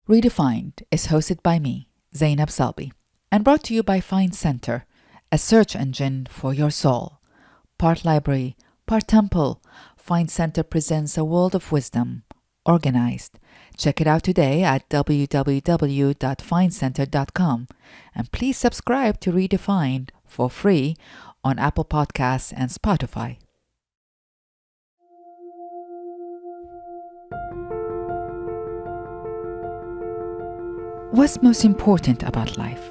Redefined is hosted by me, Zainab Salbi, and brought to you by Find Center, a search engine for your soul. Part library, part temple, Find Center presents a world of wisdom, organized. Check it out today at www.findcenter.com, and please subscribe to Redefined for free on Apple Podcasts and Spotify. What's most important about life?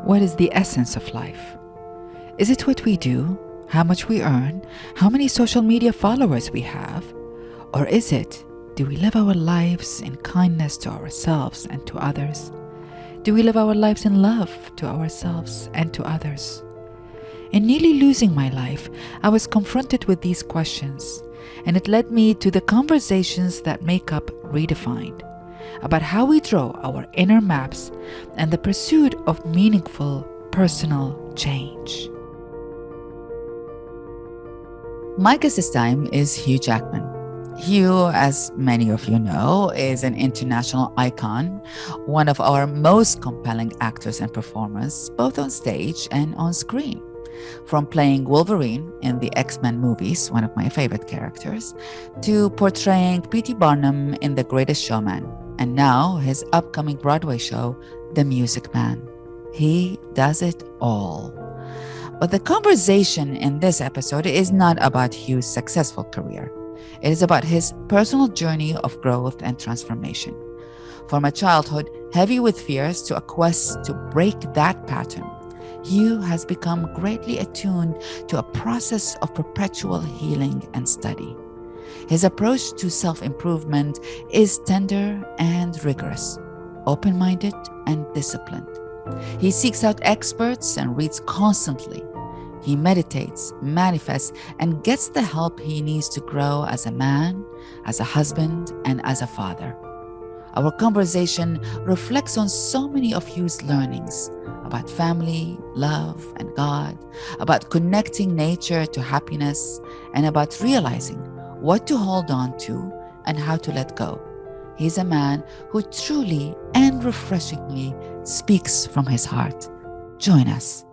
What is the essence of life? Is it what we do, how much we earn, how many social media followers we have? Or is it, do we live our lives in kindness to ourselves and to others? Do we live our lives in love to ourselves and to others? In nearly losing my life, I was confronted with these questions, and it led me to the conversations that make up Redefined, about how we draw our inner maps and the pursuit of meaningful personal change. My guest this time is Hugh Jackman. Hugh, as many of you know, is an international icon, one of our most compelling actors and performers, both on stage and on screen. From playing Wolverine in the X-Men movies, one of my favorite characters, to portraying P.T. Barnum in The Greatest Showman, and now his upcoming Broadway show, The Music Man. He does it all. But the conversation in this episode is not about Hugh's successful career. It is about his personal journey of growth and transformation. From a childhood heavy with fears to a quest to break that pattern, Hugh has become greatly attuned to a process of perpetual healing and study. His approach to self-improvement is tender and rigorous, open-minded and disciplined. He seeks out experts and reads constantly. He meditates, manifests, and gets the help he needs to grow as a man, as a husband, and as a father. Our conversation reflects on so many of Hugh's learnings about family, love, and God, about connecting nature to happiness, and about realizing what to hold on to and how to let go. He's a man who truly and refreshingly speaks from his heart. Join us.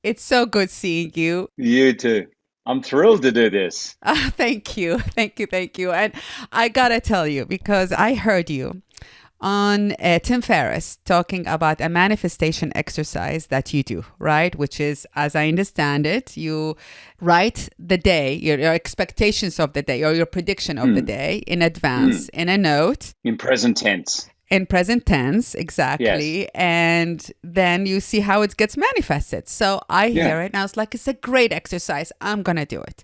It's so good seeing you. You too. I'm thrilled to do this. Thank you. And I gotta tell you, because I heard you on Tim Ferriss talking about a manifestation exercise that you do, right? Which is, as I understand it, you write the day, your expectations of the day or your prediction of the day in advance in a note. In present tense. In present tense, exactly. Yes. And then you see how it gets manifested. So I hear it and I was like, it's a great exercise. I'm going to do it.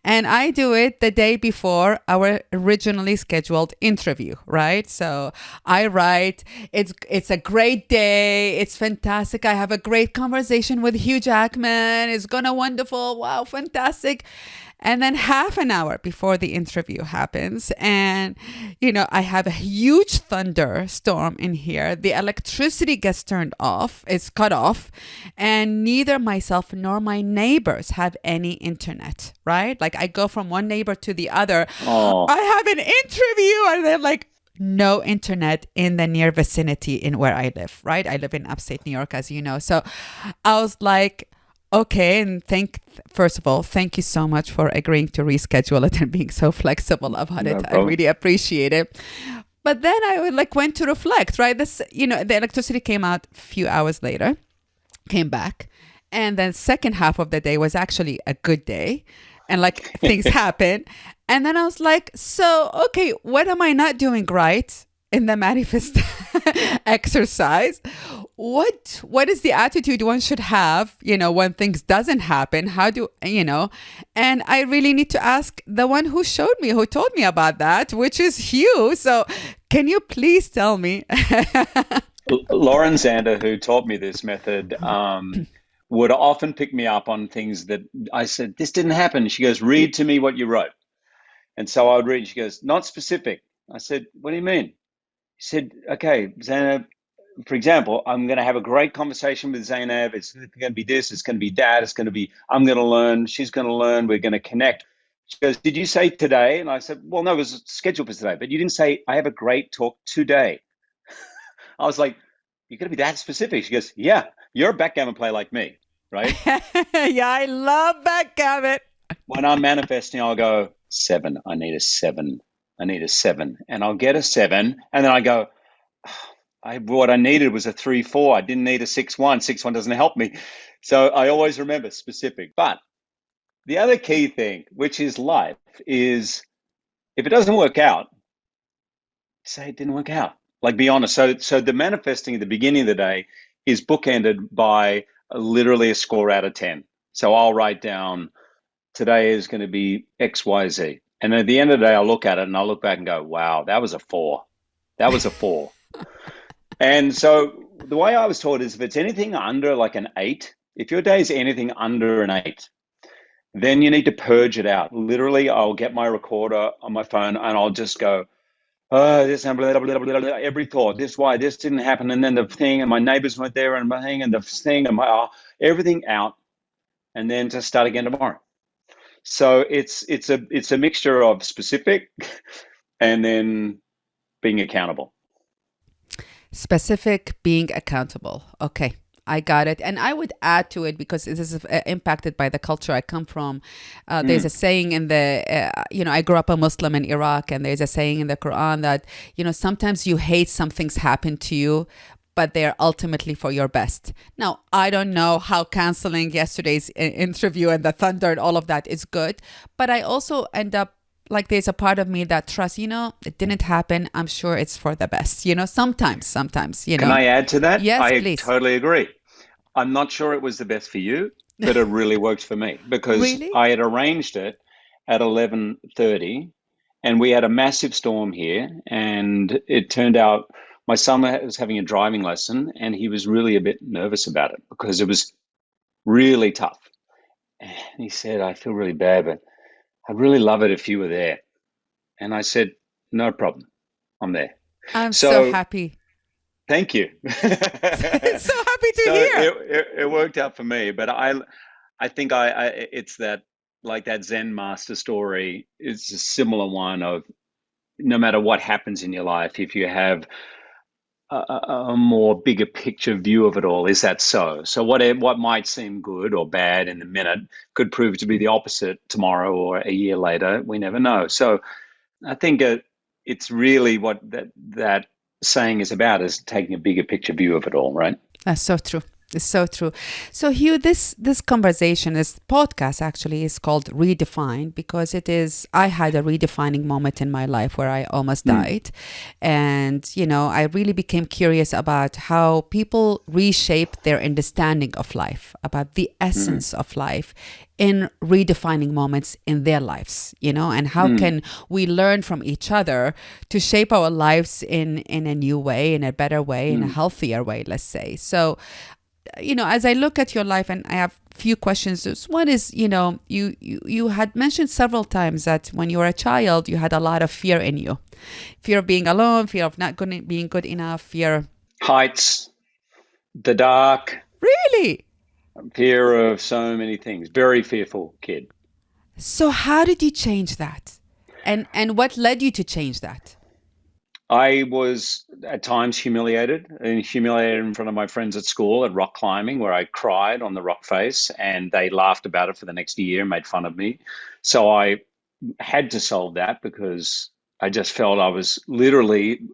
And I do it the day before our originally scheduled interview, right? So I write, it's a great day. It's fantastic. I have a great conversation with Hugh Jackman. It's gonna wonderful. Wow, fantastic. And then half an hour before the interview happens, and, I have a huge thunderstorm in here. The electricity gets turned off, it's cut off, and neither myself nor my neighbors have any internet, right? Like I go from one neighbor to the other. Oh. I have an interview, and they're like, no internet in the near vicinity in where I live, right? I live in upstate New York, as you know. So I was like, okay, and first of all, thank you so much for agreeing to reschedule it and being so flexible about it. I really appreciate it. But then I went to reflect, right? This, the electricity came out a few hours later, came back, and then second half of the day was actually a good day, and things happen. And then I was like, so, okay, what am I not doing right in the manifest exercise? What is the attitude one should have, when things doesn't happen? How do, and I really need to ask the one who told me about that, which is Hugh. So can you please tell me? Lauren Zander, who taught me this method, would often pick me up on things that I said, this didn't happen. She goes, read to me what you wrote. And so I would read, she goes, not specific. I said, what do you mean? She said, okay, Zainab, for example, I'm going to have a great conversation with Zainab. It's going to be this, it's going to be that, I'm going to learn, she's going to learn, we're going to connect. She goes, "Did you say today?" And I said, "Well, no, it was scheduled for today, but you didn't say I have a great talk today." I was like, "You got to be that specific." She goes, "Yeah, you're a backgammon player like me, right? Yeah, I love backgammon. When I'm manifesting, I'll go 7. I need a 7. I need a 7, and I'll get a 7, and then I go, what I needed was a 3-4. I didn't need a 6-1. 6-1 doesn't help me, so I always remember specific. But the other key thing, which is life, is if it doesn't work out, say it didn't work out. Like, be honest. So the manifesting at the beginning of the day is bookended by literally a score out of 10. So I'll write down today is going to be X, Y, Z. And at the end of the day, I'll look at it and I'll look back and go, wow, that was a 4. That was a 4. And so the way I was taught is if it's anything under like an 8, if your day is anything under an 8, then you need to purge it out. Literally, I'll get my recorder on my phone and I'll just go, oh, this, blah, blah, blah, blah, blah, every thought, this, why, this didn't happen. And then the thing, and my neighbors weren't there, and my thing, and the thing, and my, everything out. And then to start again tomorrow. So it's a mixture of specific and then being accountable. Specific, being accountable. Okay, I got it. And I would add to it, because this is impacted by the culture I come from. There's a saying in the, I grew up a Muslim in Iraq, and there's a saying in the Quran that, sometimes you hate some things happen to you, but they're ultimately for your best. Now, I don't know how canceling yesterday's interview and the thunder and all of that is good, but I also end up like there's a part of me that trusts, it didn't happen. I'm sure it's for the best, sometimes. Can I add to that? Yes, I please. Totally agree. I'm not sure it was the best for you, but it really worked for me because Really? I had arranged it at 11:30 and we had a massive storm here, and it turned out my son was having a driving lesson and he was really a bit nervous about it because it was really tough. And he said, I feel really bad, but I'd really love it if you were there. And I said, no problem. I'm there. I'm so happy. Thank you. So happy to hear. It worked out for me, but I think it's that, like that Zen master story is a similar one of no matter what happens in your life, if you have a more bigger picture view of it all, is that so? So what might seem good or bad in the minute could prove to be the opposite tomorrow or a year later. We never know. So I think it's really what that saying is about, is taking a bigger picture view of it all, right? That's so true. It's so true. So Hugh, this conversation, this podcast actually is called Redefined because I had a redefining moment in my life where I almost died. And, I really became curious about how people reshape their understanding of life, about the essence of life in redefining moments in their lives, and how can we learn from each other to shape our lives in a new way, in a better way, in a healthier way, let's say. So, as I look at your life, and I have a few questions. One is, you had mentioned several times that when you were a child, you had a lot of fear in you. Fear of being alone, fear of not being good enough, fear. Heights, the dark. Really? Fear of so many things. Very fearful kid. So how did you change that? And what led you to change that? I was at times humiliated in front of my friends at school at rock climbing, where I cried on the rock face and they laughed about it for the next year and made fun of me. So I had to solve that because I just felt I was literally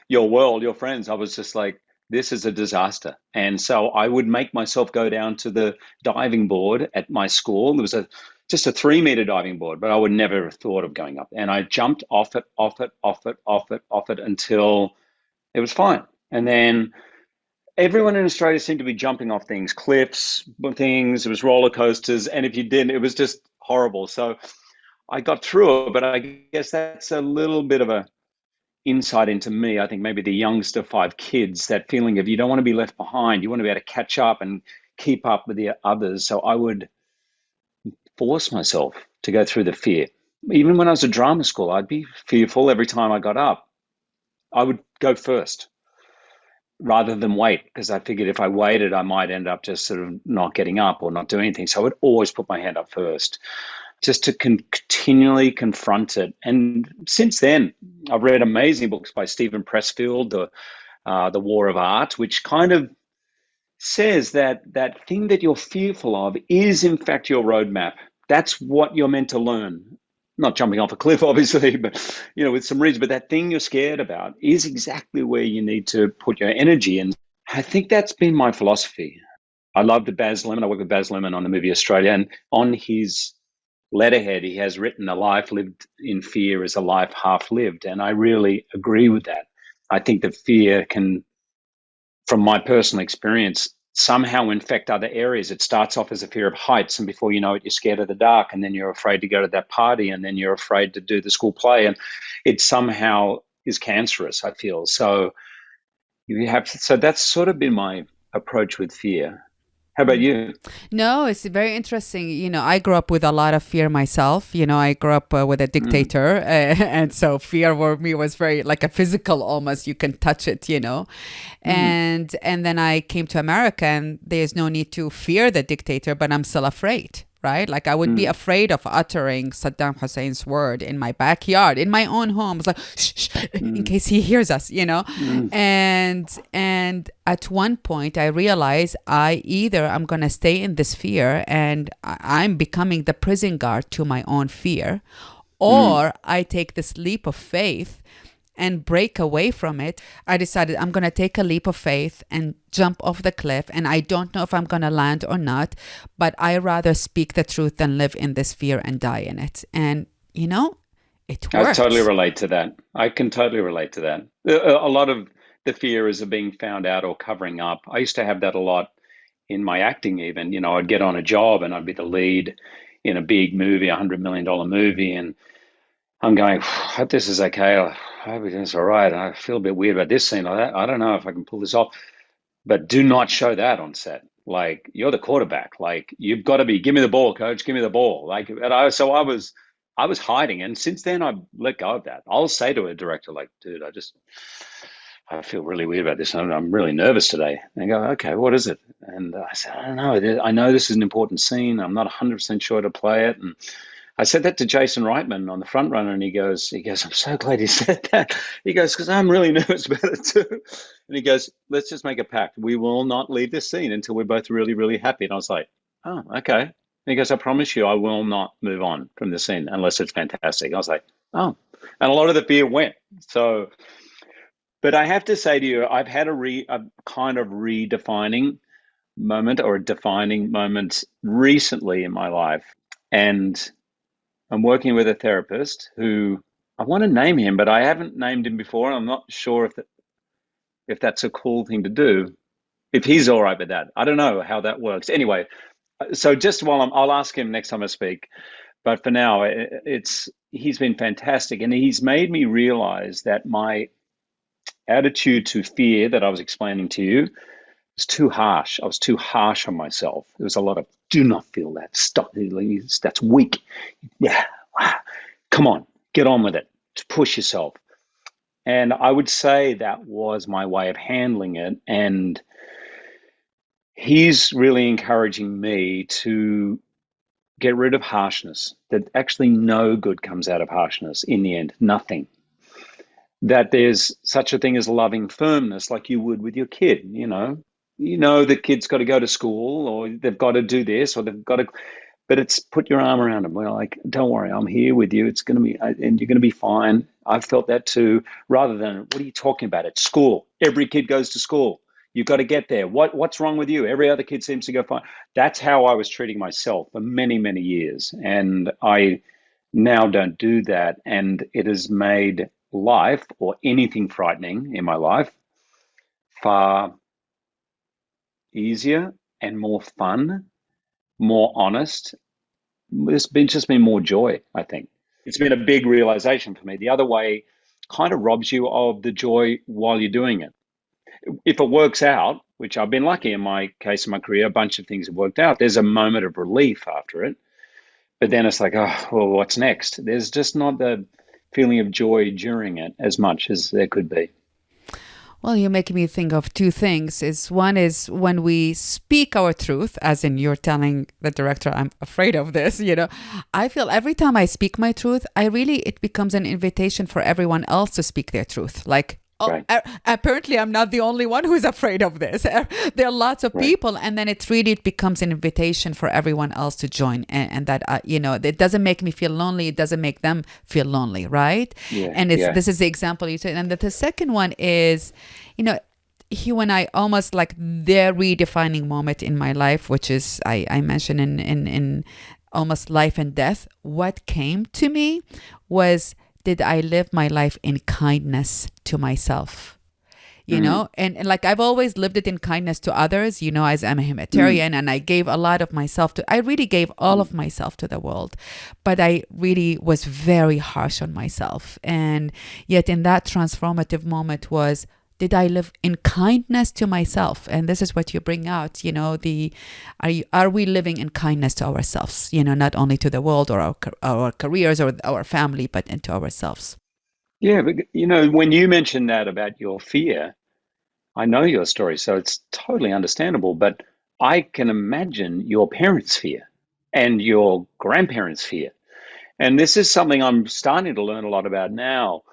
your world, your friends. I was just like, this is a disaster. And so I would make myself go down to the diving board at my school. There was just a 3-meter diving board, but I would never have thought of going up. And I jumped off it until it was fine. And then everyone in Australia seemed to be jumping off things, cliffs, things, it was roller coasters. And if you didn't, it was just horrible. So I got through it, but I guess that's a little bit of a insight into me. I think maybe the youngster 5 kids, that feeling of you don't want to be left behind. You want to be able to catch up and keep up with the others. So I would force myself to go through the fear. Even when I was at drama school, I'd be fearful every time I got up. I would go first rather than wait, because I figured if I waited, I might end up just sort of not getting up or not doing anything. So I would always put my hand up first. just to continually confront it. And since then, I've read amazing books by Stephen Pressfield, The War of Art, which kind of says that that thing that you're fearful of is in fact your roadmap. That's what you're meant to learn. Not jumping off a cliff, obviously, but with some reason. But that thing you're scared about is exactly where you need to put your energy. And I think that's been my philosophy. I loved Baz Luhrmann. I worked with Baz Luhrmann on the movie Australia, and on his letterhead, he has written, "A life lived in fear is a life half lived," and I really agree with that. I think that fear can, from my personal experience, somehow infect other areas. It starts off as a fear of heights, and before you know it, you're scared of the dark, and then you're afraid to go to that party, and then you're afraid to do the school play, and it somehow is cancerous, I feel. So that's sort of been my approach with fear. How about you? No, it's very interesting. I grew up with a lot of fear myself. I grew up with a dictator. And so fear for me was very like a physical almost. You can touch it. And then I came to America, and there's no need to fear the dictator, but I'm still afraid. Right? Like I would be afraid of uttering Saddam Hussein's word in my backyard, in my own home. It's like, shh, in case he hears us, And at one point I realized I'm going to stay in this fear, and I'm becoming the prison guard to my own fear, or I take this leap of faith and break away from it. I decided I'm going to take a leap of faith and jump off the cliff. And I don't know if I'm going to land or not, but I rather speak the truth than live in this fear and die in it. And, it works. I totally relate to that. I can totally relate to that. A lot of the fear is of being found out or covering up. I used to have that a lot in my acting even. I'd get on a job and I'd be the lead in a big movie, $100 million movie. And I'm going, I hope this is okay. I hope it's all right. I feel a bit weird about this scene. I don't know if I can pull this off. But do not show that on set. Like, you're the quarterback. Like, you've got to be, give me the ball, coach, give me the ball. Like, so I was hiding. And since then, I've let go of that. I'll say to a director, like, dude, I feel really weird about this. I'm really nervous today. And they go, okay, what is it? And I said, I don't know. I know this is an important scene. I'm not 100% sure to play it. And I said that to Jason Reitman on the front runner, and he goes, I'm so glad you said that. He goes, because I'm really nervous about it too. And he goes, let's just make a pact. We will not leave this scene until we're both really, really happy. And I was like, oh, okay. And he goes, I promise you, I will not move on from the scene unless it's fantastic. I was like, oh, and a lot of the fear went. So, but I have to say to you, I've had a kind of redefining moment or a defining moment recently in my life. And I'm working with a therapist who, I want to name him, but I haven't named him before. I'm not sure if that's a cool thing to do, if he's all right with that. I don't know how that works. Anyway, so just I'll ask him next time I speak. But for now, he's been fantastic. And he's made me realize that my attitude to fear that I was explaining to you was too harsh. I was too harsh on myself. There was a lot of, do not feel that. Stop. That's weak. Yeah. Come on. Get on with it. Push yourself. And I would say that was my way of handling it. And he's really encouraging me to get rid of harshness, that actually no good comes out of harshness in the end, nothing. That there's such a thing as loving firmness, like you would with your kid, the kid's got to go to school, or they've got to do this, or they've got to, but it's put your arm around them. We're like, don't worry, I'm here with you. It's going to be, and you're going to be fine. I've felt that too, rather than, what are you talking about? It's school. Every kid goes to school. You've got to get there. What's wrong with you? Every other kid seems to go fine. That's how I was treating myself for many, many years. And I now don't do that. And it has made life, or anything frightening in my life, far easier and more fun, more honest. There's just been more joy, I think. It's been a big realization for me. The other way kind of robs you of the joy while you're doing it. If it works out, which I've been lucky in my case in my career, a bunch of things have worked out. There's a moment of relief after it. But then it's like, oh, well, what's next? There's just not the feeling of joy during it as much as there could be. Well, you're making me think of two things. Is one is when we speak our truth, as in you're telling the director, I'm afraid of this, I feel every time I speak my truth, it becomes an invitation for everyone else to speak their truth. Like, oh, Right. apparently I'm not the only one who's afraid of this. There are lots of Right. people, and then it becomes an invitation for everyone else to join, and that it doesn't make me feel lonely. It doesn't make them feel lonely, right? Yeah. And Yeah. this is the example you said, and the second one is, Hugh and I almost like their redefining moment in my life, which is I mentioned in almost life and death. What came to me was, did I live my life in kindness to myself? And like I've always lived it in kindness to others, as I'm a humanitarian, and I gave a lot of myself I really gave all of myself to the world, but I really was very harsh on myself. And yet in that transformative moment was, did I live in kindness to myself? And this is what you bring out, are we living in kindness to ourselves, not only to the world or our careers or our family, but into ourselves. Yeah, but when you mentioned that about your fear, I know your story, so it's totally understandable. But I can imagine your parents' fear and your grandparents' fear. And this is something I'm starting to learn a lot about now.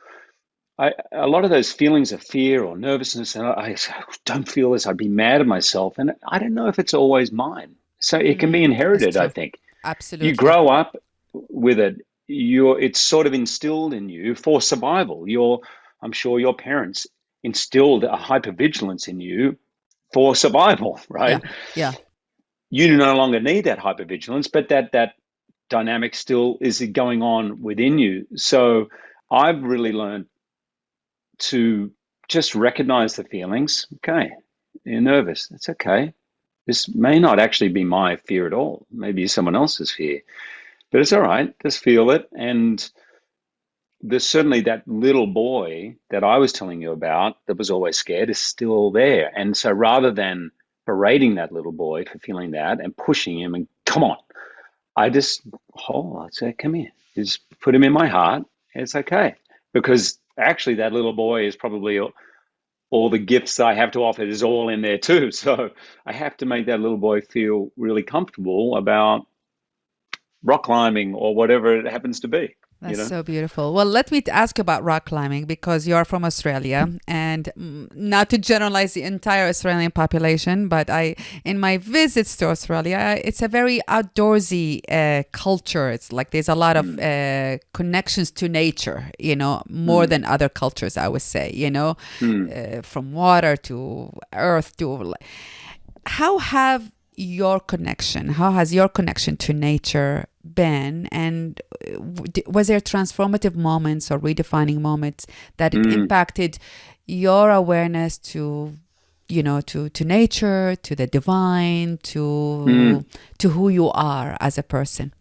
A lot of those feelings of fear or nervousness, and I don't feel this, I'd be mad at myself. And I don't know if it's always mine. So it can be That's inherited, I true. think. You Absolutely. grow up with it. It's sort of instilled in you for survival. I'm sure your parents instilled a hypervigilance in you for survival, Yeah. right? Yeah. You no longer need that hypervigilance, but that dynamic still is going on within you. So I've really learned to just recognize the feelings. Okay, you're nervous. That's okay. This may not actually be my fear at all. Maybe someone else's fear. But it's all right. Just feel it. And there's certainly that little boy that I was telling you about that was always scared is still there. And so rather than berating that little boy for feeling that and pushing him and come on, I'd say, come here. Just put him in my heart. It's okay. Because actually that little boy is probably all the gifts I have to offer is all in there too. So I have to make that little boy feel really comfortable about rock climbing or whatever it happens to be. That's so beautiful. Well, let me ask about rock climbing, because you're from Australia, and not to generalize the entire Australian population, but in my visits to Australia, it's a very outdoorsy culture. It's like there's a lot of connections to nature, more than other cultures, I would say, from water to earth to. How has your connection to nature been, and was there transformative moments or redefining moments that impacted your awareness to nature, to the divine, to who you are as a person?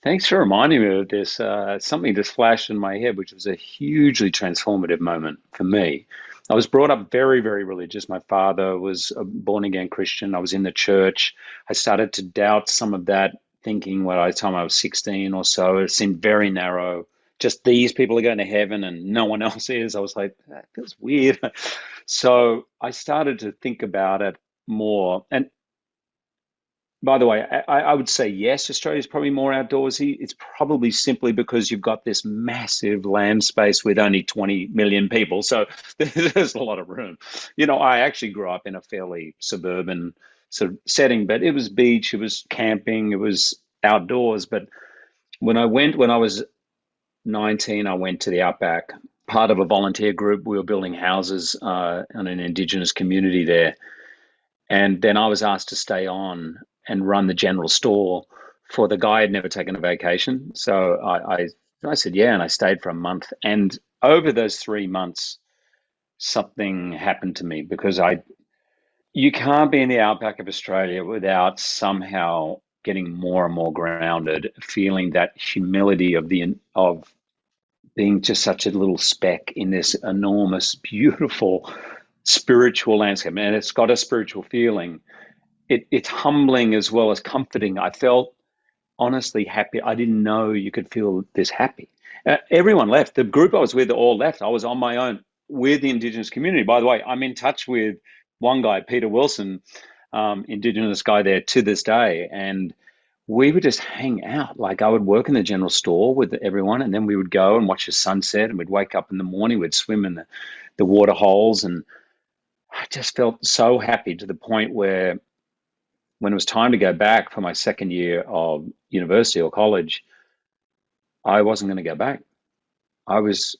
Thanks for reminding me of this. Something just flashed in my head, which was a hugely transformative moment for me. I was brought up very, very religious. My father was a born-again Christian. I was in the church. I started to doubt some of that thinking by the time I was 16 or so. It seemed very narrow. Just these people are going to heaven and no one else is. I was like, that feels weird. So I started to think about it more. And by the way, I would say yes, Australia is probably more outdoorsy. It's probably simply because you've got this massive land space with only 20 million people. So there's a lot of room. I actually grew up in a fairly suburban sort of setting, but it was beach, it was camping, it was outdoors. But when I was 19, I went to the outback, part of a volunteer group. We were building houses in an Indigenous community there. And then I was asked to stay on and run the general store for the guy who had never taken a vacation. So I said, yeah, and I stayed for a month. And over those 3 months, something happened to me because you can't be in the outback of Australia without somehow getting more and more grounded, feeling that humility of being just such a little speck in this enormous, beautiful spiritual landscape. And it's got a spiritual feeling. It's humbling as well as comforting. I felt honestly happy. I didn't know you could feel this happy. Everyone left. The group I was with all left. I was on my own with the Indigenous community. By the way, I'm in touch with one guy, Peter Wilson, Indigenous guy there to this day, and we would just hang out. Like I would work in the general store with everyone, and then we would go and watch the sunset, and we'd wake up in the morning, we'd swim in the water holes, and I just felt so happy to the point where when it was time to go back for my second year of university or college, I wasn't going to go back. I was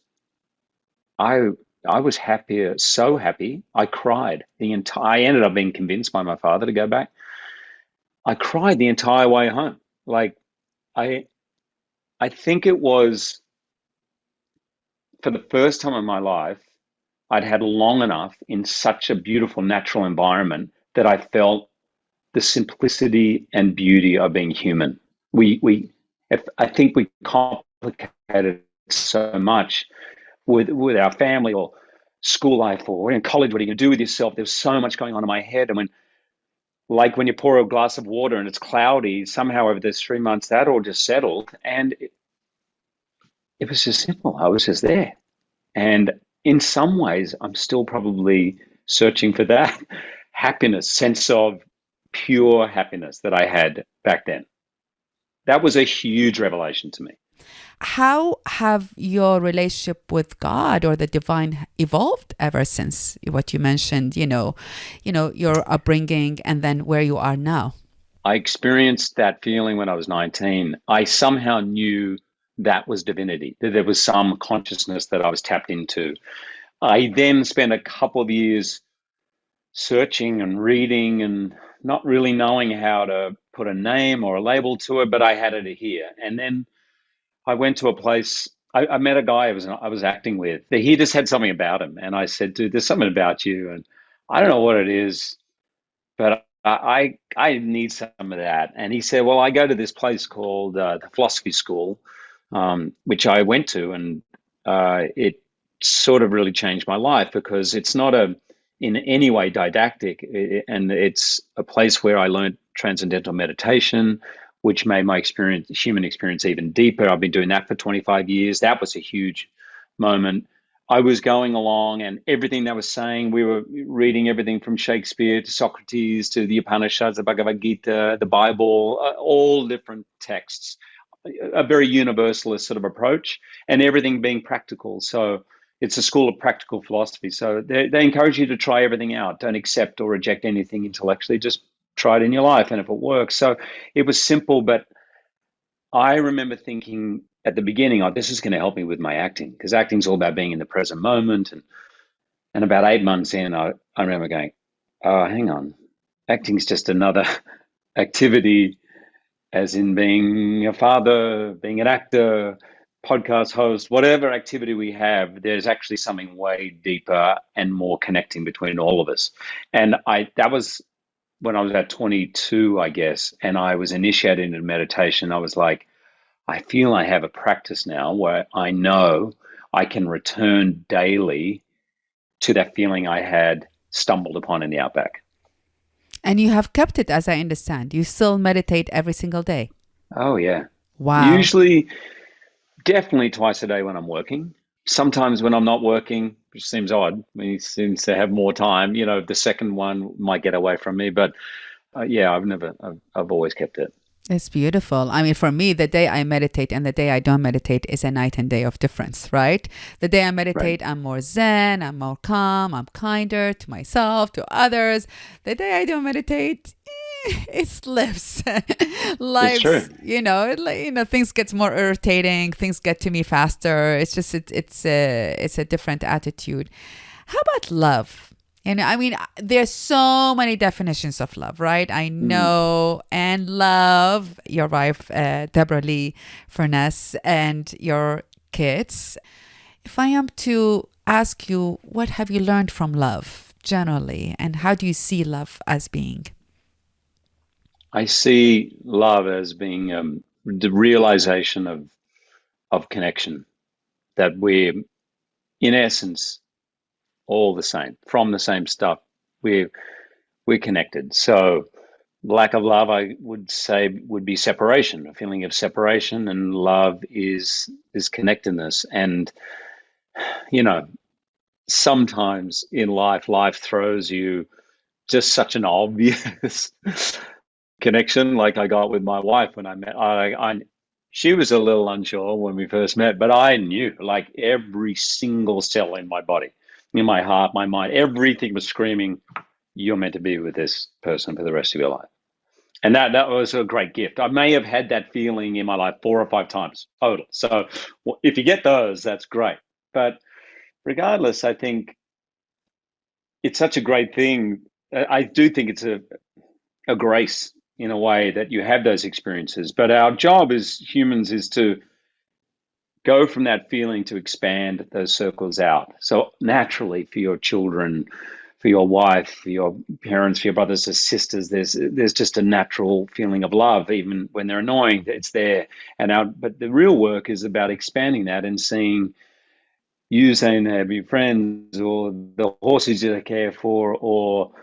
I I was happier, so happy. I cried the entire. I ended up being convinced by my father to go back. I cried the entire way home. Like I I think it was for the first time in my life I'd had long enough in such a beautiful natural environment that I felt the simplicity and beauty of being human. We if, I think we complicated so much with our family or school life or in college. What are you going to do with yourself? There's so much going on in my head, and when you pour a glass of water and it's cloudy, somehow over those 3 months that all just settled, and it was just simple. I was just there, and in some ways, I'm still probably searching for that happiness, sense of pure happiness that I had back then. That was a huge revelation to me. How have your relationship with God or the divine evolved ever since what you mentioned, your upbringing and then where you are now? I experienced that feeling when I was 19. I somehow knew that was divinity, that there was some consciousness that I was tapped into. I then spent a couple of years searching and reading and not really knowing how to put a name or a label to it, but I had it here. And then I went to a place. I met a guy I was acting with. He just had something about him, and I said, "Dude, there's something about you, and I don't know what it is, but I need some of that." And he said, "Well, I go to this place called the Philosophy School, which I went to, and it sort of really changed my life because it's not in any way didactic, and it's a place where I learned transcendental meditation, which made my human experience even deeper. I've been doing that for 25 years. That was a huge moment. I was going along and everything they were saying, we were reading everything from Shakespeare to Socrates to the Upanishads, the Bhagavad Gita, the Bible, all different texts, a very universalist sort of approach, and everything being practical. So it's a school of practical philosophy. So they encourage you to try everything out. Don't accept or reject anything intellectually. Just try it in your life, and if it works. So it was simple, but I remember thinking at the beginning, oh, this is going to help me with my acting, because acting's all about being in the present moment. And about 8 months in, I remember going, oh, hang on, acting's just another activity, as in being a father, being an actor, podcast host, whatever activity we have, there's actually something way deeper and more connecting between all of us. And that was when I was about 22, I guess, and I was initiated into meditation. I was like, I feel I have a practice now where I know I can return daily to that feeling I had stumbled upon in the outback. And you have kept it, as I understand. You still meditate every single day. Oh, yeah. Wow. Usually, definitely twice a day when I'm working. Sometimes when I'm not working, which seems odd, he seems to have more time, the second one might get away from me. But yeah, I've always kept it. It's beautiful. I mean, for me, the day I meditate and the day I don't meditate is a night and day of difference, right? The day I meditate, right, I'm more zen, I'm more calm, I'm kinder to myself, to others. The day I don't meditate, it slips. Life's, things get more irritating, things get to me faster. It's just, it's a different attitude. How about love? And I mean, there's so many definitions of love, right? I know and love your wife, Deborah Lee Furness, and your kids. If I am to ask you, what have you learned from love generally? And how do you see love as being? I see love as being the realization of connection, that we're, in essence, all the same, from the same stuff. We're connected. So lack of love, I would say, would be separation, a feeling of separation, and love is connectedness. And sometimes in life throws you just such an obvious connection like I got with my wife when I met. She was a little unsure when we first met, but I knew, like, every single cell in my body, in my heart, my mind, everything was screaming, "You're meant to be with this person for the rest of your life." And that was a great gift. I may have had that feeling in my life 4 or 5 times total. So if you get those, that's great. But regardless, I think it's such a great thing. I do think it's a grace in a way that you have those experiences. But our job as humans is to go from that feeling to expand those circles out. So naturally, for your children, for your wife, for your parents, for your brothers and sisters, there's just a natural feeling of love, even when they're annoying. It's there. But the real work is about expanding that and seeing you, Zainab, your friends, or the horses you care for, or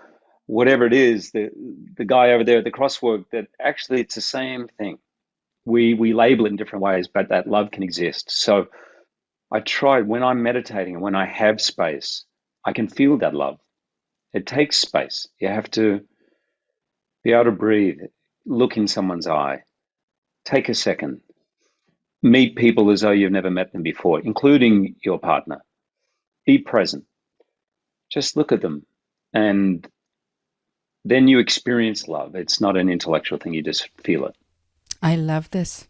whatever it is, the guy over there at the crosswalk, that actually it's the same thing. We label it in different ways, but that love can exist. So I try, when I'm meditating and when I have space, I can feel that love. It takes space. You have to be able to breathe, look in someone's eye, take a second, meet people as though you've never met them before, including your partner. Be present. Just look at them. And then you experience love. It's not an intellectual thing, you just feel it. I love this.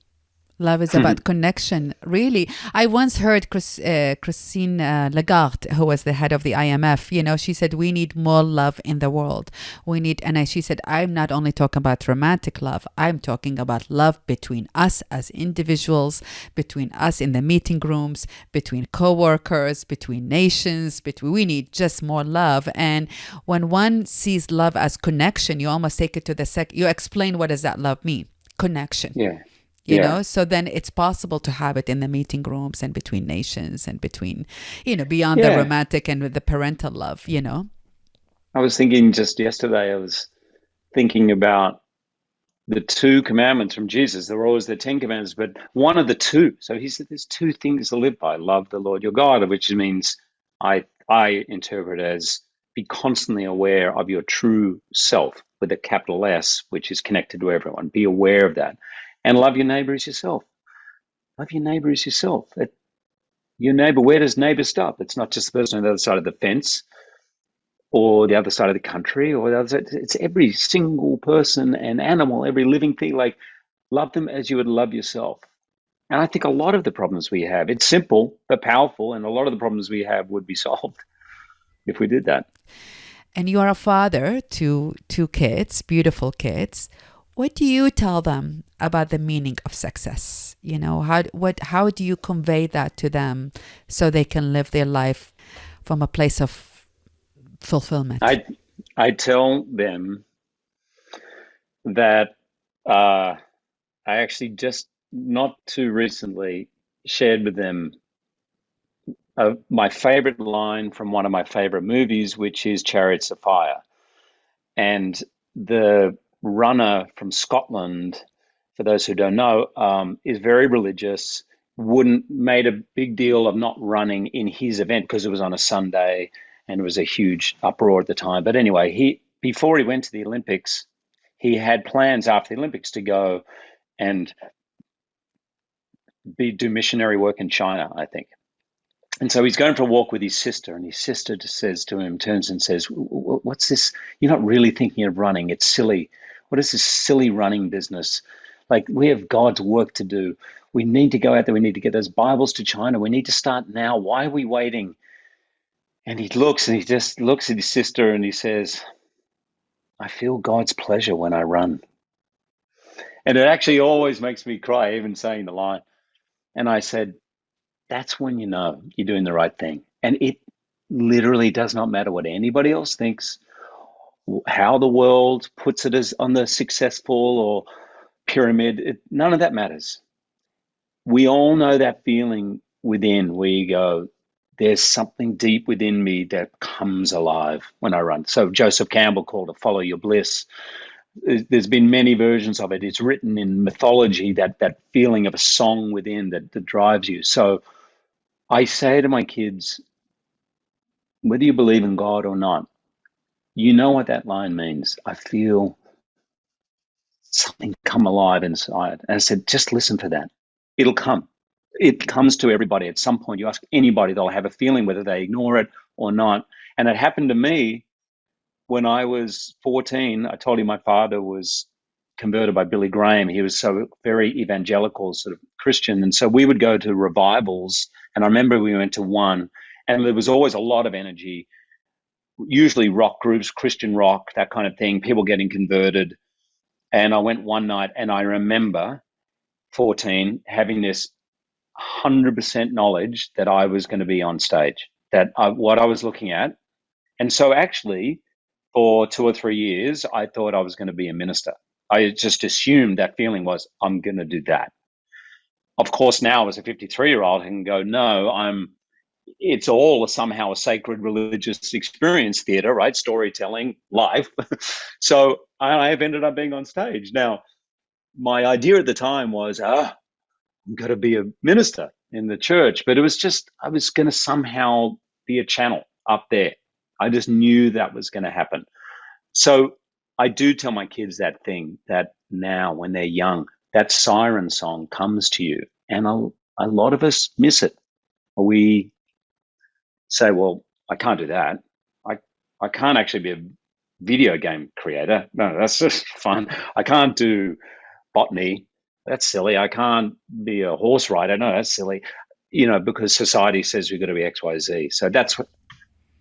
Love is about connection, really. I once heard Christine Lagarde, who was the head of the IMF, she said, we need more love in the world. She said, I'm not only talking about romantic love, I'm talking about love between us as individuals, between us in the meeting rooms, between co-workers, between nations, we need just more love. And when one sees love as connection, you almost take it to you explain, what does that love mean? Connection. Yeah. So then it's possible to have it in the meeting rooms and between nations and between, beyond the romantic and the parental love, I was thinking just yesterday, I was thinking about the 2 commandments from Jesus. There were always the 10 commandments, but one of the 2. So he said there's 2 things to live by. Love the Lord your God, which means I interpret as be constantly aware of your true self with a capital S, which is connected to everyone. Be aware of that. And love your neighbor as yourself. Love your neighbor as yourself. Your neighbor, where does neighbor stop? It's not just the person on the other side of the fence or the other side of the country or the other side. It's every single person and animal, every living thing. Like, love them as you would love yourself. And I think a lot of the problems we have, it's simple but powerful, and a lot of the problems we have would be solved if we did that. And you are a father to 2 kids, beautiful kids. What do you tell them about the meaning of success? How do you convey that to them so they can live their life from a place of fulfillment? I tell them that I actually just not too recently shared with them my favorite line from one of my favorite movies, which is Chariots of Fire. And the runner from Scotland, for those who don't know, is very religious, made a big deal of not running in his event because it was on a Sunday and it was a huge uproar at the time. But anyway, before he went to the Olympics, he had plans after the Olympics to go and do missionary work in China, I think. And so he's going for a walk with his sister, and his sister just says to him, turns and says, "What's this? You're not really thinking of running. It's silly. What is this silly running business? Like, we have God's work to do. We need to go out there. We need to get those Bibles to China. We need to start now. Why are we waiting?" And he just looks at his sister and he says, "I feel God's pleasure when I run." And it actually always makes me cry, even saying the line. And I said, that's when you know you're doing the right thing. And it literally does not matter what anybody else thinks, how the world puts it as on the successful or pyramid. None of that matters. We all know that feeling within where you go, there's something deep within me that comes alive when I run. So Joseph Campbell called it follow your bliss. There's been many versions of it. It's written in mythology, that feeling of a song within that drives you. So I say to my kids, whether you believe in God or not, you know what that line means. I feel something come alive inside. And I said, just listen for that. It'll come. It comes to everybody at some point. You ask anybody, they'll have a feeling whether they ignore it or not. And it happened to me when I was 14. I told you my father was converted by Billy Graham. He was so very evangelical, sort of Christian. And so we would go to revivals. And I remember we went to one, and there was always a lot of energy, usually rock groups, Christian rock, that kind of thing, people getting converted. And I went one night, and I remember 14 having this 100% knowledge that I was going to be on stage, what I was looking at. And so actually, for 2 or 3 years, I thought I was going to be a minister. I just assumed that feeling was, I'm going to do that. Of course, now as a 53-year-old, I can go, no, it's all somehow a sacred religious experience, theater, right? Storytelling, life. So I have ended up being on stage. Now, my idea at the time was, I'm going to be a minister in the church, but it was just, I was going to somehow be a channel up there. I just knew that was going to happen. So I do tell my kids that thing, that now when they're young, that siren song comes to you, and a lot of us miss it. We say, well, I can't do that. I can't actually be a video game creator. No, that's just fun. I can't do botany. That's silly. I can't be a horse rider. No, that's silly. Because society says we've got to be X, Y, Z. So that's what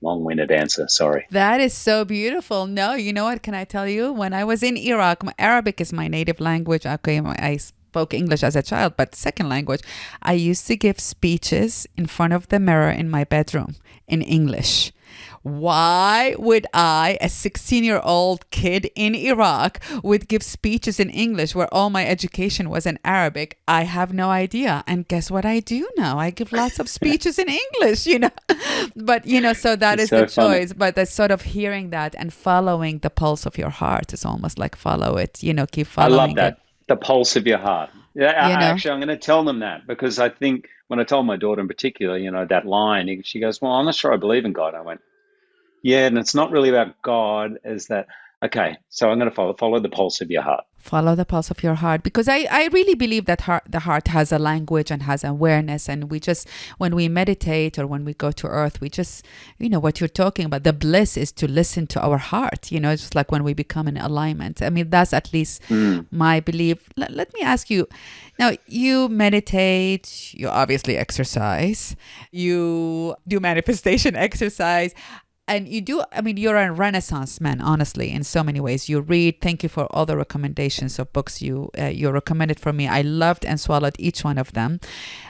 long-winded answer. Sorry. That is so beautiful. No, you know what? Can I tell you? When I was in Iraq, Arabic is my native language. Okay, I spoke English as a child, but second language. I used to give speeches in front of the mirror in my bedroom in English. Why would I, a 16-year-old kid in Iraq, would give speeches in English where all my education was in Arabic? I have no idea. And guess what I do now? I give lots of speeches in English, But, so that It's is so the funny. choice. But that's sort of hearing that and following the pulse of your heart is almost like follow it, keep I following love that. The pulse of your heart. Yeah, actually, I'm going to tell them that, because I think when I told my daughter in particular, that line, she goes, well, I'm not sure I believe in God. I went, yeah, and it's not really about God, is that, okay, so I'm going to follow the pulse of your heart. Follow the pulse of your heart, because I really believe that the heart has a language and has awareness, and we just, when we meditate or when we go to earth, we just, what you're talking about, the bliss is to listen to our heart, it's just like when we become in alignment. I mean, that's at least my belief. Let me ask you, now you meditate, you obviously exercise, you do manifestation exercise. And you're a Renaissance man, honestly, in so many ways. You read. Thank you for all the recommendations of books you recommended for me. I loved and swallowed each one of them.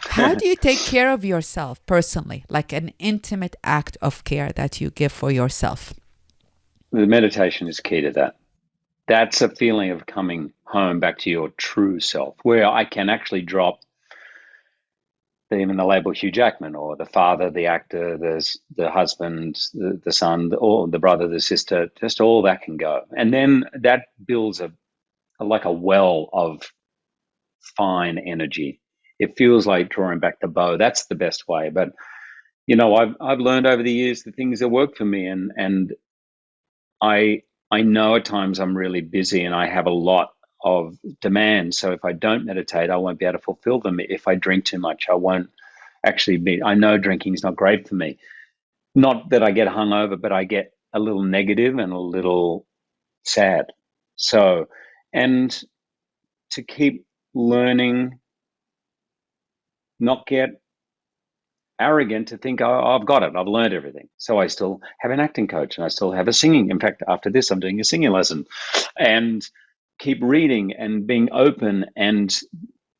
How do you take care of yourself personally, like an intimate act of care that you give for yourself? The meditation is key to that. That's a feeling of coming home back to your true self, where I can actually drop even the label Hugh Jackman, or the father, the actor, the husband, the son, or the brother, the sister, just all that can go. And then that builds like a well of fine energy. It feels like drawing back the bow. That's the best way. But, I've learned over the years the things that work for me. And I know at times I'm really busy and I have a lot of demand. So if I don't meditate, I won't be able to fulfill them. If I drink too much, I won't I know drinking is not great for me. Not that I get hungover, but I get a little negative and a little sad. So, and to keep learning, not get arrogant to think, oh, I've got it, I've learned everything. So I still have an acting coach, and I still have a singing. In fact, after this, I'm doing a singing lesson, and keep reading and being open. And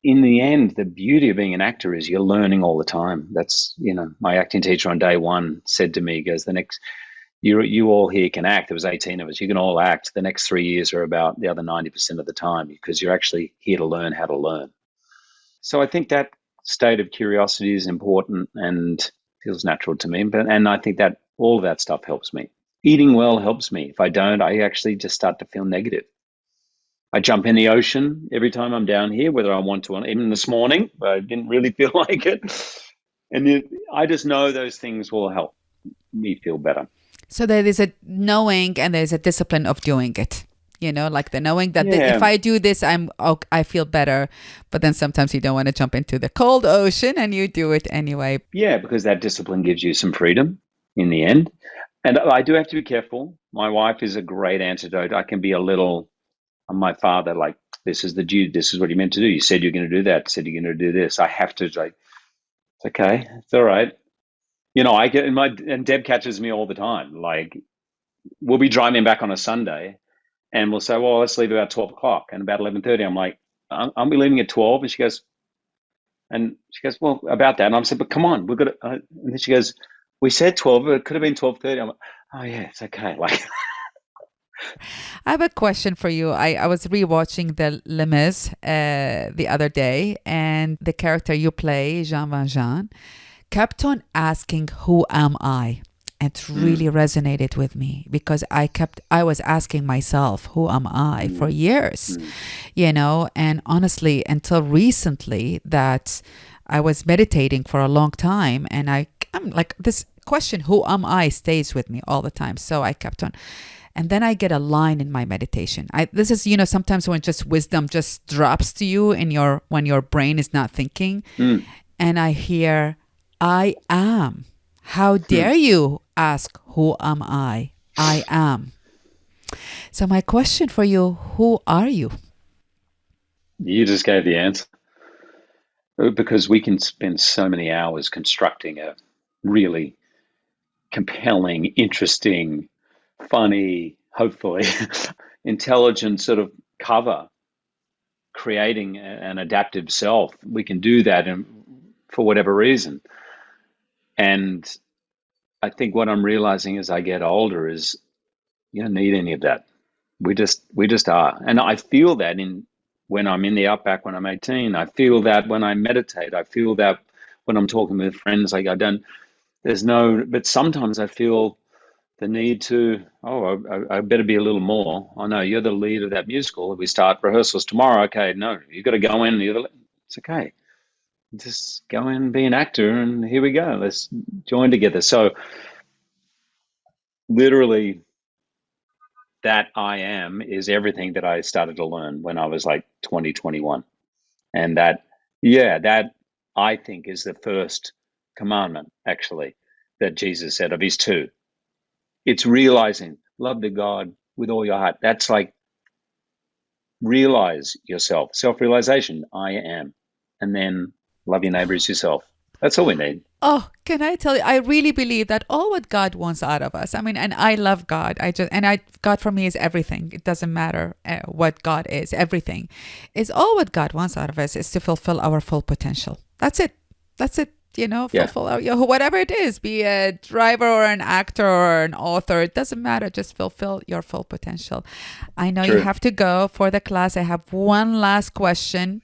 in the end, the beauty of being an actor is you're learning all the time. That's, my acting teacher on day one said to me, he goes, you all here can act. There was 18 of us. You can all act. The next 3 years are about the other 90% of the time, because you're actually here to learn how to learn. So I think that state of curiosity is important and feels natural to me. And I think that all of that stuff helps me. Eating well helps me. If I don't, I actually just start to feel negative. I jump in the ocean every time I'm down here, whether I want to, even this morning, but I didn't really feel like it. And I just know those things will help. me feel better. So there is a knowing and there's a discipline of doing it. Like the knowing that if I do this, I feel better. But then sometimes you don't want to jump into the cold ocean and you do it anyway. Yeah, because that discipline gives you some freedom in the end. And I do have to be careful. My wife is a great antidote. I can be a little, my father, like, this is what you're meant to do. You said you're going to do that. Said you're going to do this. I have to, like, it's okay. It's all right. I get and Deb catches me all the time. Like, we'll be driving back on a Sunday and we'll say, well, let's leave about 12 o'clock. And about 11:30, I'm like, aren't we leaving at 12? And she goes, well, about that. And I'm saying, but come on, we've got to, and then she goes, we said 12, it could have been 12:30. I'm like, oh yeah, it's okay. Like, I have a question for you. I was rewatching the Les Mis the other day, and the character you play, Jean Valjean, kept on asking, who am I? It really resonated with me because I was asking myself, who am I for years, and honestly, until recently that I was meditating for a long time, and I'm like, this question, who am I, stays with me all the time. So I kept on. And then I get a line in my meditation. This is, sometimes when just wisdom just drops to you when your brain is not thinking. And I hear, I am. How dare you ask, who am I? I am. So my question for you, who are you? You just gave the answer. Because we can spend so many hours constructing a really compelling, interesting, funny, hopefully intelligent sort of cover, creating an adaptive self. We can do that for whatever reason. And I think what I'm realizing as I get older is you don't need any of that. We just are. And I feel that when I'm in the outback when I'm 18. I feel that when I meditate. I feel that when I'm talking with friends. Like but sometimes I feel the need to, I better be a little more. Oh no, you're the lead of that musical. We start rehearsals tomorrow. Okay, no, you've got to go in. It's okay. Just go in and be an actor, and here we go. Let's join together. So literally, that I am is everything that I started to learn when I was like 20, 21. And that I think is the first commandment, actually, that Jesus said of his two. It's realizing, love the God with all your heart. That's like, realize yourself, self-realization, I am. And then love your neighbor as yourself. That's all we need. Oh, can I tell you, I really believe that all what God wants out of us. I mean, and I love God. God for me is everything. It doesn't matter what God is. Everything is all what God wants out of us is to fulfill our full potential. That's it. Fulfill whatever it is, be a driver or an actor or an author. It doesn't matter. Just fulfill your full potential. I know you have to go for the class. I have one last question.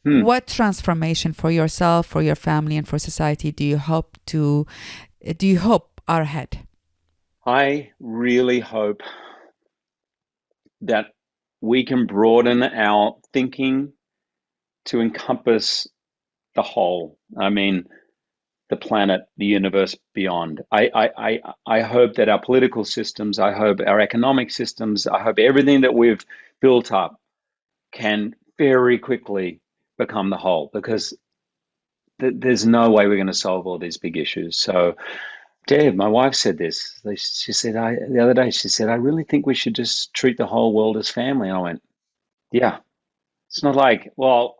What transformation for yourself, for your family, and for society do you hope are ahead? I really hope that we can broaden our thinking to encompass the whole. I mean, the planet, the universe, beyond. I hope that our political systems, I hope our economic systems, I hope everything that we've built up can very quickly become the whole, because there's no way we're going to solve all these big issues. So, Deb, my wife said this. She said, the other day, she said, I really think we should just treat the whole world as family. And I went, yeah. It's not like, well,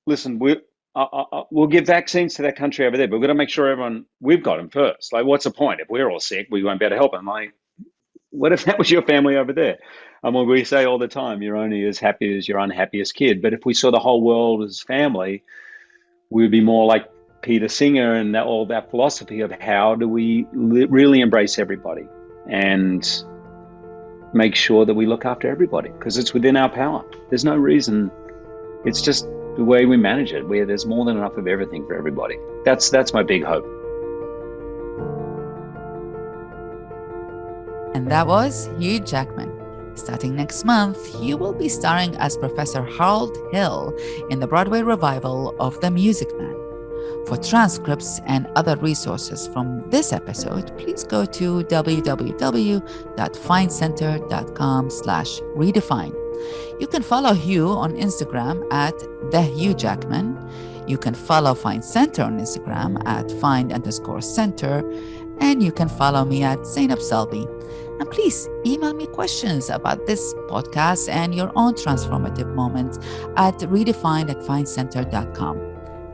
listen, we'll give vaccines to that country over there, but we've got to make sure we've got them first. Like, what's the point? If we're all sick, we won't be able to help them. Like, what if that was your family over there? And when we say all the time, you're only as happy as your unhappiest kid. But if we saw the whole world as family, we'd be more like Peter Singer and all that philosophy of how do we really embrace everybody and make sure that we look after everybody, because it's within our power. There's no reason. It's just the way we manage it, where there's more than enough of everything for everybody. That's my big hope. And that was Hugh Jackman. Starting next month, Hugh will be starring as Professor Harold Hill in the Broadway revival of The Music Man. For transcripts and other resources from this episode, please go to www.findcenter.com/redefine. You can follow Hugh on Instagram at the Hugh Jackman. You can follow Find Center on Instagram at find_center. And you can follow me at Zainab Salbi. And please email me questions about this podcast and your own transformative moments at redefined@findcenter.com.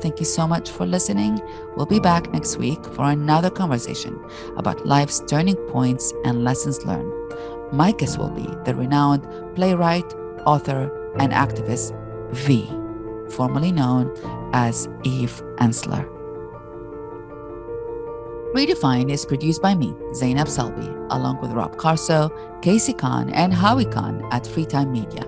Thank you so much for listening. We'll be back next week for another conversation about life's turning points and lessons learned. My guest will be the renowned playwright, author, and activist V, formerly known as Eve Ensler. Redefined is produced by me, Zainab Salbi, along with Rob Carso, Casey Khan, and Howie Khan at Freetime Media.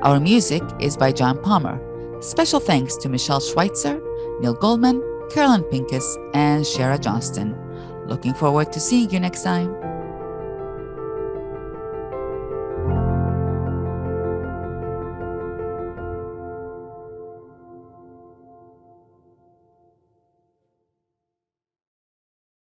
Our music is by John Palmer. Special thanks to Michelle Schweitzer, Neil Goldman, Carolyn Pincus, and Shara Johnston. Looking forward to seeing you next time.